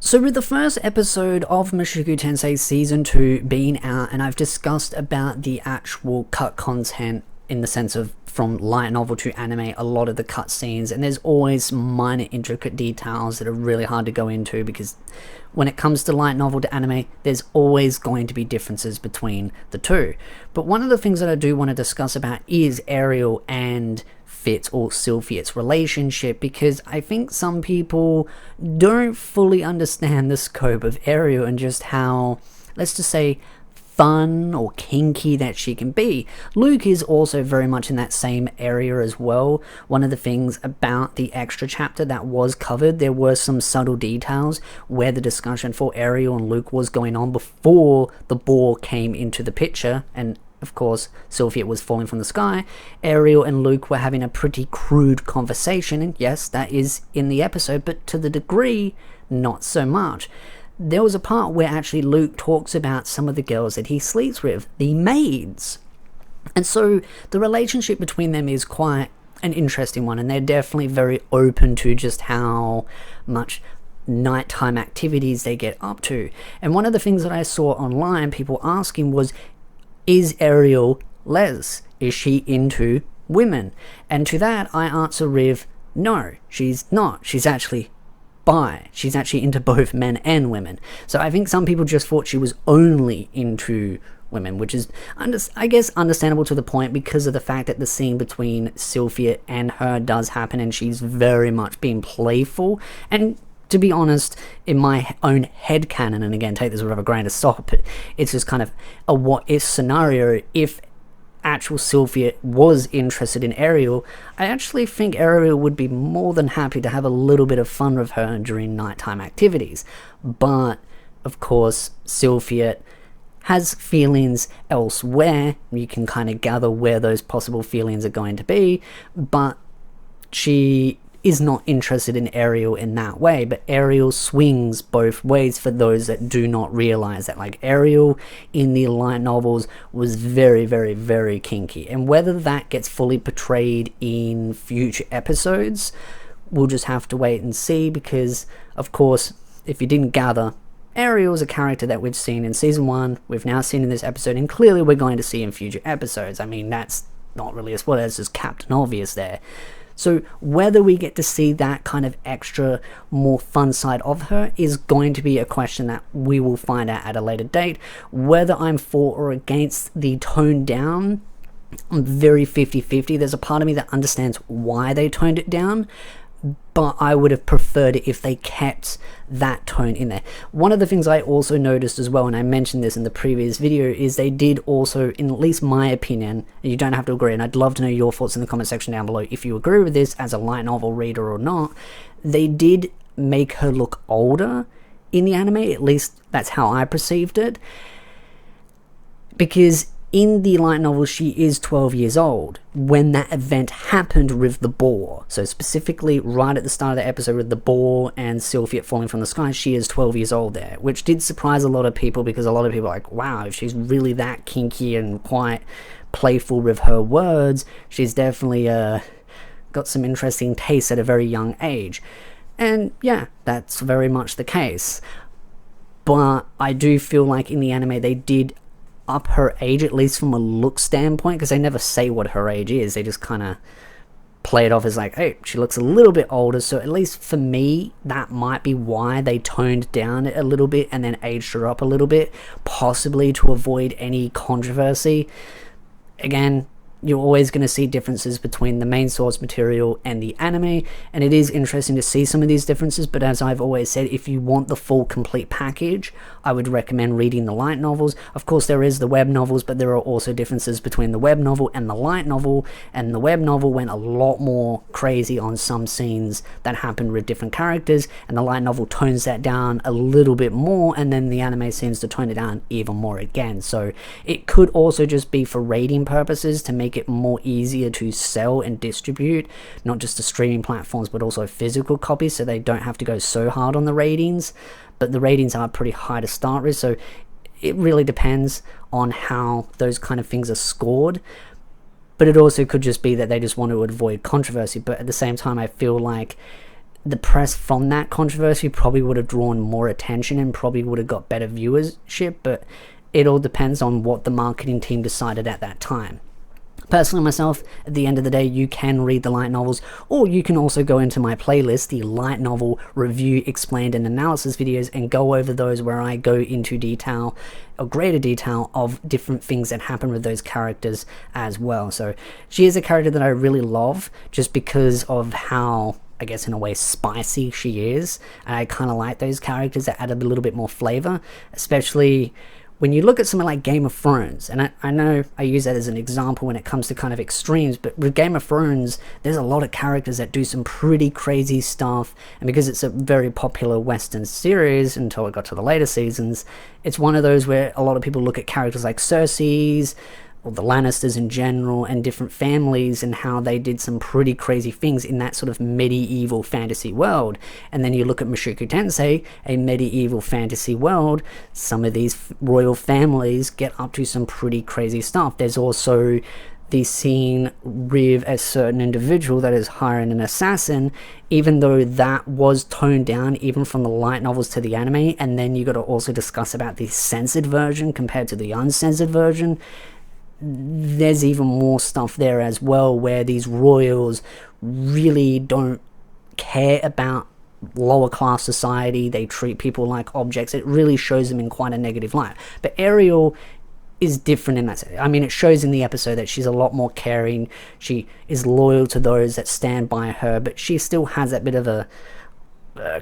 So with the first episode of Mushoku Tensei Season 2 being out, and I've discussed about the actual cut content in the sense of from light novel to anime, a lot of the cut scenes, and there's always minor intricate details that are really hard to go into because when it comes to light novel to anime, there's always going to be differences between the two. But one of the things that I do want to discuss about is Ariel and Fitz or Sylphia's relationship, because I think some people don't fully understand the scope of Ariel and just how, let's just say, fun or kinky that she can be. Luke is also very much in that same area as well. One of the things about the extra chapter that was covered, there were some subtle details where the discussion for Ariel and Luke was going on before the boar came into the picture, and of course, Sylphia was falling from the sky. Ariel and Luke were having a pretty crude conversation, and yes, that is in the episode, but to the degree, not so much. There was a part where actually Luke talks about some of the girls that he sleeps with, the maids. And so the relationship between them is quite an interesting one, and they're definitely very open to just how much nighttime activities they get up to. And one of the things that I saw online, people asking was, is Ariel les? Is she into women? And to that I answer with, no, she's not. She's actually bi. She's actually into both men and women. So I think some people just thought she was only into women, which is, I guess, understandable to the point because of the fact that the scene between Sylphia and her does happen and she's very much being playful. And to be honest, in my own headcanon, and again, take this with a grain of salt, but it's just kind of a what-if scenario. If actual Sylphia was interested in Ariel, I actually think Ariel would be more than happy to have a little bit of fun with her during nighttime activities. But, of course, Sylphia has feelings elsewhere. You can kind of gather where those possible feelings are going to be, but she is not interested in Ariel in that way. But Ariel swings both ways for those that do not realize that. Like, Ariel in the light novels was very, very, very kinky, and whether that gets fully portrayed in future episodes, we'll just have to wait and see, because of course, if you didn't gather, Ariel is a character that we've seen in season 1, we've now seen in this episode, and clearly we're going to see in future episodes. I mean, that's not really a spoiler, it's just Captain Obvious there. So whether we get to see that kind of extra, more fun side of her is going to be a question that we will find out at a later date. Whether I'm for or against the tone down, I'm very 50-50. There's a part of me that understands why they toned it down, but I would have preferred it if they kept that tone in there. One of the things I also noticed as well, and I mentioned this in the previous video, is they did also, in at least my opinion, and you don't have to agree, and I'd love to know your thoughts in the comment section down below if you agree with this as a light novel reader or not, they did make her look older in the anime. At least that's how I perceived it, because in the light novel, she is 12 years old when that event happened with the boar. So specifically, right at the start of the episode with the boar and Sylphia falling from the sky, she is 12 years old there, which did surprise a lot of people, because a lot of people are like, wow, if she's really that kinky and quite playful with her words, she's definitely got some interesting tastes at a very young age. And yeah, that's very much the case. But I do feel like in the anime, they did up her age, at least from a look standpoint, because they never say what her age is. They just kind of play it off as like, hey, she looks a little bit older. So at least for me, that might be why they toned down a little bit and then aged her up a little bit, possibly to avoid any controversy. Again, you're always going to see differences between the main source material and the anime, and it is interesting to see some of these differences. But as I've always said, if you want the full complete package, I would recommend reading the light novels. Of course, there is the web novels, but there are also differences between the web novel and the light novel, and the web novel went a lot more crazy on some scenes that happened with different characters, and the light novel tones that down a little bit more, and then the anime seems to tone it down even more again. So it could also just be for rating purposes, to make it more easier to sell and distribute, not just to streaming platforms but also physical copies, so they don't have to go so hard on the ratings. But the ratings are pretty high to start with, so it really depends on how those kind of things are scored. But it also could just be that they just want to avoid controversy. But at the same time, I feel like the press from that controversy probably would have drawn more attention and probably would have got better viewership, but it all depends on what the marketing team decided at that time. Personally, myself, at the end of the day, you can read the light novels, or you can also go into my playlist, the light novel review, explained, and analysis videos, and go over those where I go into detail, or greater detail, of different things that happen with those characters as well. So she is a character that I really love, just because of how, I guess in a way, spicy she is. And I kind of like those characters that add a little bit more flavor, especially when you look at something like Game of Thrones. And I know I use that as an example when it comes to kind of extremes, but with Game of Thrones, there's a lot of characters that do some pretty crazy stuff, and because it's a very popular Western series until it got to the later seasons, it's one of those where a lot of people look at characters like Cersei's, or the Lannisters in general, and different families, and how they did some pretty crazy things in that sort of medieval fantasy world. And then you look at Mushoku Tensei, a medieval fantasy world, some of these royal families get up to some pretty crazy stuff. There's also the scene with a certain individual that is hiring an assassin, even though that was toned down even from the light novels to the anime. And then you got to also discuss about the censored version compared to the uncensored version. There's even more stuff there as well, where these royals really don't care about lower class society. They treat people like objects. It really shows them in quite a negative light. But Ariel is different in that sense. I mean, it shows in the episode that she's a lot more caring. She is loyal to those that stand by her, but she still has that bit of a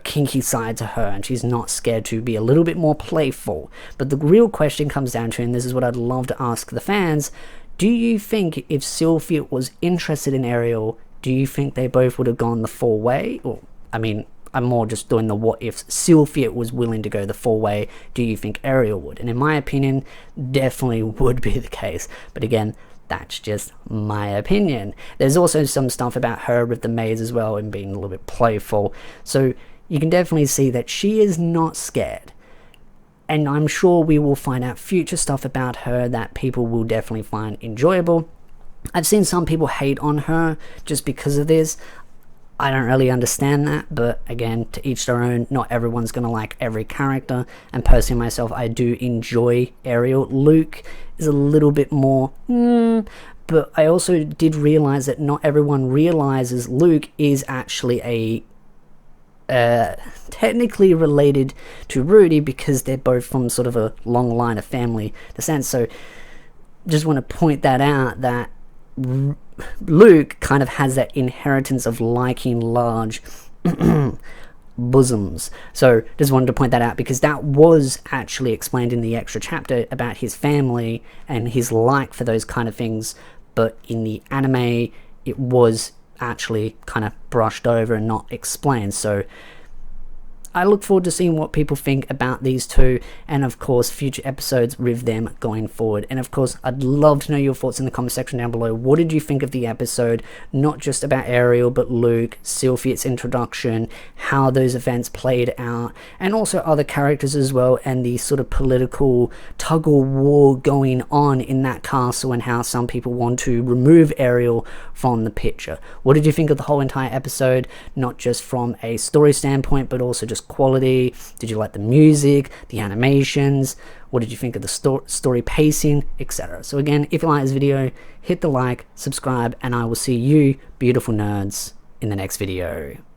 kinky side to her, and she's not scared to be a little bit more playful. But the real question comes down to, and this is what I'd love to ask the fans, do you think if Sylphia was interested in Ariel, do you think they both would have gone the full way? Or, I mean, I'm more just doing the what if. Sylphia was willing to go the full way, do you think Ariel would? And in my opinion, definitely would be the case. But again, that's just my opinion. There's also some stuff about her with the maids as well, and being a little bit playful. So you can definitely see that she is not scared. And I'm sure we will find out future stuff about her that people will definitely find enjoyable. I've seen some people hate on her just because of this. I don't really understand that, but again, to each their own. Not everyone's gonna like every character, and personally myself, I do enjoy Ariel. Luke is a little bit more but I also did realize that not everyone realizes Luke is actually a technically related to Rudy, because they're both from sort of a long line of family descent. So just want to point that out, that Luke kind of has that inheritance of liking large bosoms. So just wanted to point that out, because that was actually explained in the extra chapter about his family and his like for those kind of things, but in the anime it was actually kind of brushed over and not explained. So I look forward to seeing what people think about these two, and of course future episodes with them going forward. And of course, I'd love to know your thoughts in the comment section down below. What did you think of the episode? Not just about Ariel, but Luke, Sylphia's introduction, how those events played out, and also other characters as well, and the sort of political tug-of-war going on in that castle, and how some people want to remove Ariel from the picture. What did you think of the whole entire episode? Not just from a story standpoint, but also just quality. Did you like the music, the animations? What did you think of the story pacing, etc.? So again, if you like this video, hit the like, subscribe, and I will see you beautiful nerds in the next video.